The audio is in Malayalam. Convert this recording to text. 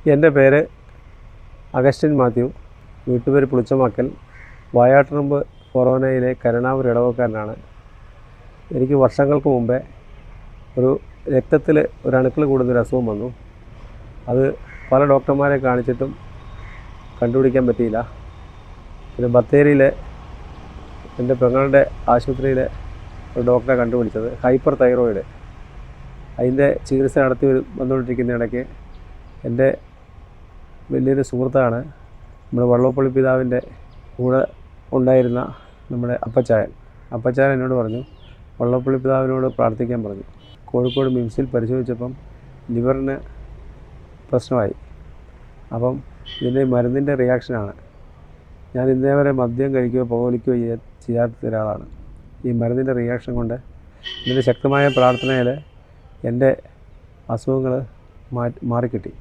എൻ്റെ പേര് അഗസ്റ്റിൻ മാത്യു, വീട്ടുപേര് പുളിച്ചമാക്കൽ, വായാട്ടുറമ്പ് ഫൊറോനയിലെ കരുണാവൂർ ഇടവക്കാരനാണ്. എനിക്ക് വർഷങ്ങൾക്ക് മുമ്പേ ഒരു രക്തത്തിൽ ഒരു അണുക്കൾ കൂടുന്നൊരു അസുഖം വന്നു. അത് പല ഡോക്ടർമാരെ കാണിച്ചിട്ടും കണ്ടുപിടിക്കാൻ പറ്റിയില്ല. ഇത് ബത്തേരിയിലെ എൻ്റെ പെങ്ങളുടെ ആശുപത്രിയിലെ ഒരു ഡോക്ടറെ കണ്ടുപിടിച്ചത് ഹൈപ്പർ തൈറോയിഡ്. അതിൻ്റെ ചികിത്സ നടത്തി വന്നുകൊണ്ടിരിക്കുന്ന ഇടയ്ക്ക് എൻ്റെ വലിയൊരു സുഹൃത്താണ് നമ്മുടെ വള്ളോപ്പള്ളി പിതാവിൻ്റെ കൂടെ ഉണ്ടായിരുന്ന നമ്മുടെ അപ്പച്ചായൻ എന്നോട് പറഞ്ഞു, വള്ളോപ്പള്ളി പിതാവിനോട് പ്രാർത്ഥിക്കാൻ പറഞ്ഞു. കോഴിക്കോട് മിംസിൽ പരിശോധിച്ചപ്പം ലിവറിന് പ്രശ്നമായി. അപ്പം ഇതിൻ്റെ മരുന്നിൻ്റെ റിയാക്ഷനാണ്. ഞാൻ ഇന്നേ വരെ മദ്യം കഴിക്കുകയോ പുകവലിക്കുകയോ ചെയ്യാത്ത ഒരാളാണ്. ഈ മരുന്നിൻ്റെ റിയാക്ഷൻ കൊണ്ട് ഇതിൻ്റെ ശക്തമായ പ്രാർത്ഥനയിൽ എൻ്റെ അസുഖങ്ങൾ മാറിക്കിട്ടി.